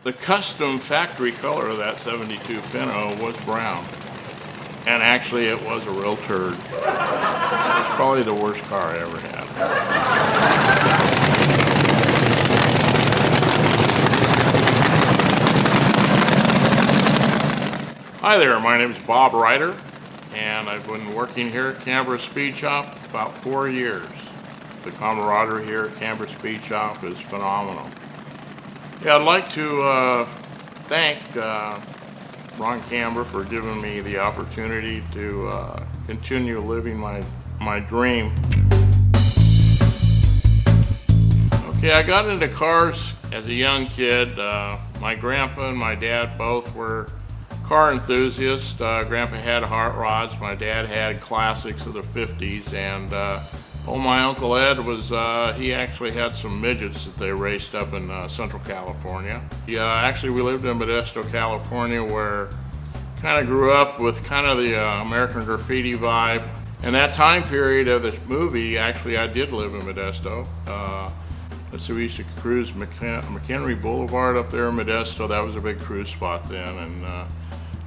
The custom factory color of that 72 Pinto was brown. And actually it was a real turd. It was probably the worst car I ever had. Hi there, my name is Bob Ryder, and I've been working here at Cambra Speed Shop about 4 years. The camaraderie here at Cambra Speed Shop is phenomenal. Yeah, I'd like to thank Ron Cambra for giving me the opportunity to continue living my dream. Okay, I got into cars as a young kid. My grandpa and my dad both were car enthusiasts. Grandpa had hot rods, my dad had classics of the 50s, and my Uncle Ed was, he actually had some midgets that they raced up in Central California. Yeah, actually we lived in Modesto, California, where kind of grew up with kind of the American Graffiti vibe. And that time period of the movie, actually I did live in Modesto. So we used to cruise McHenry Boulevard up there in Modesto. That was a big cruise spot then, and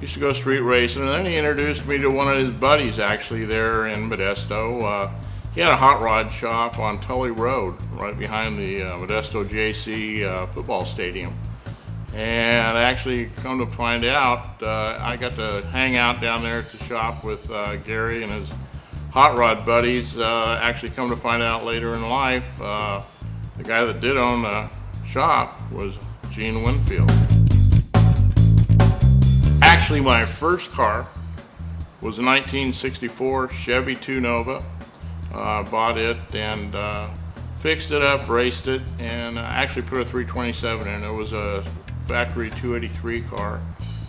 used to go street racing. And then he introduced me to one of his buddies actually there in Modesto. He had a hot rod shop on Tully Road, right behind the Modesto JC football stadium. And actually, come to find out, I got to hang out down there at the shop with Gary and his hot rod buddies. Actually, come to find out later in life, the guy that did own the shop was Gene Winfield. Actually, my first car was a 1964 Chevy 2 Nova. Bought it and fixed it up, raced it, and actually put a 327 in. It was a factory 283 car.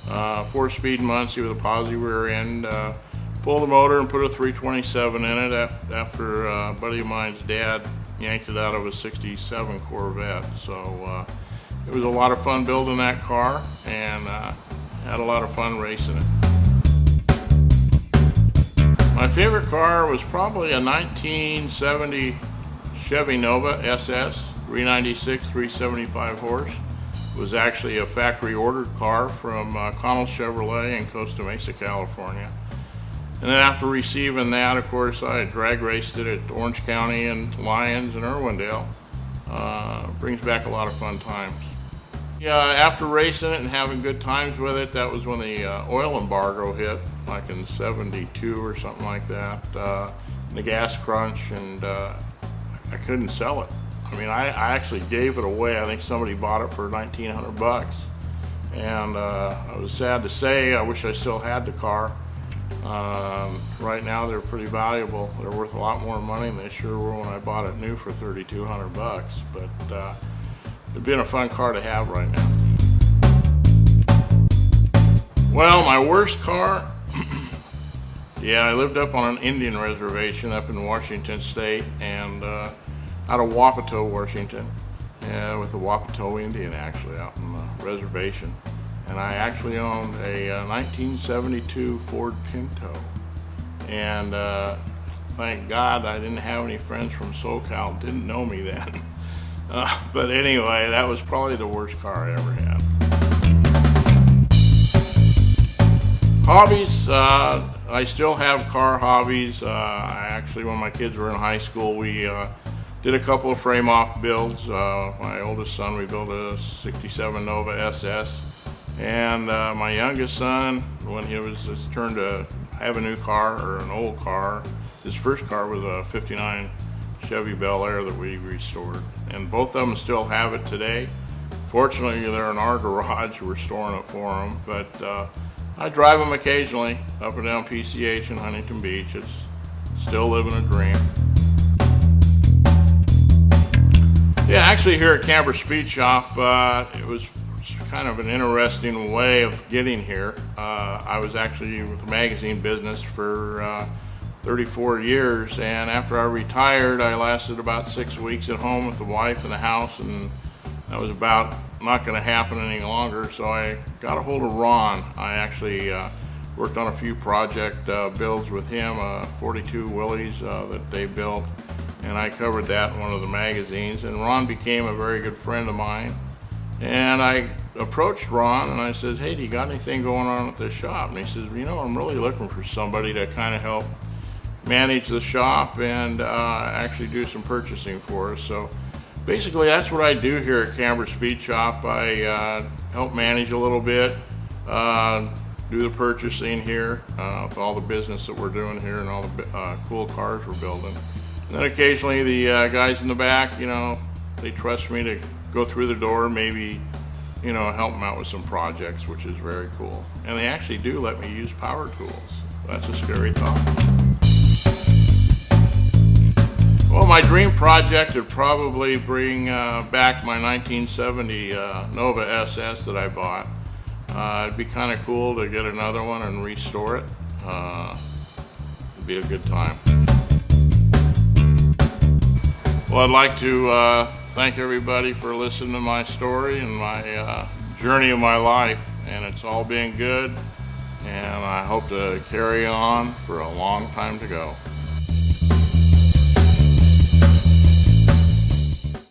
4-speed Muncie with a posi rear end. Pulled the motor and put a 327 in it after a buddy of mine's dad yanked it out of a 67 Corvette. So it was a lot of fun building that car, and had a lot of fun racing it. My favorite car was probably a 1970 Chevy Nova SS, 396, 375 horse. It was actually a factory ordered car from Connell Chevrolet in Costa Mesa, California. And then after receiving that, of course, I drag raced it at Orange County and Lyons and Irwindale. Brings back a lot of fun times. Yeah, after racing it and having good times with it, that was when the oil embargo hit, like in '72 or something like that. The gas crunch, and I couldn't sell it. I mean, I actually gave it away. I think somebody bought it for $1,900, and I was sad to say, I wish I still had the car. Right now they're pretty valuable. They're worth a lot more money than they sure were when I bought it new for $3,200, but it'd been a fun car to have right now. Well, my worst car, yeah, I lived up on an Indian reservation up in Washington State, and out of Wapato, Washington, with the Wapato Indian actually out on the reservation. And I actually owned a 1972 Ford Pinto. And thank God I didn't have any friends from SoCal, didn't know me then. But anyway, that was probably the worst car I ever had. Hobbies, I still have car hobbies. I actually, when my kids were in high school, we did a couple of frame-off builds. My oldest son, we built a 67 Nova SS. And my youngest son, when he was his turn to have a new car or an old car, his first car was a '59 Chevy Bel Air that we restored. And both of them still have it today. Fortunately, they're in our garage. We're storing it for them. But I drive them occasionally up and down PCH in Huntington Beach. It's still living a dream. Yeah, actually here at Cambra Speed Shop, it was kind of an interesting way of getting here. I was actually with the magazine business for 34 years, and after I retired, I lasted about 6 weeks at home with the wife and the house, and that was about not going to happen any longer, so I got a hold of Ron. I actually worked on a few project builds with him, 42 Willys that they built, and I covered that in one of the magazines, and Ron became a very good friend of mine. And I approached Ron and I said, hey, do you got anything going on at this shop? And he says, you know, I'm really looking for somebody to kind of help manage the shop and actually do some purchasing for us. So basically that's what I do here at Cambra Speed Shop. I help manage a little bit, do the purchasing here with all the business that we're doing here and all the cool cars we're building. And then occasionally the guys in the back, you know, they trust me to go through the door, maybe, you know, help them out with some projects, which is very cool. And they actually do let me use power tools. That's a scary thought. Well, my dream project would probably bring back my 1970 Nova SS that I bought. It'd be kind of cool to get another one and restore it. It'd be a good time. Well, I'd like to thank everybody for listening to my story and my journey of my life, and it's all been good, and I hope to carry on for a long time to go.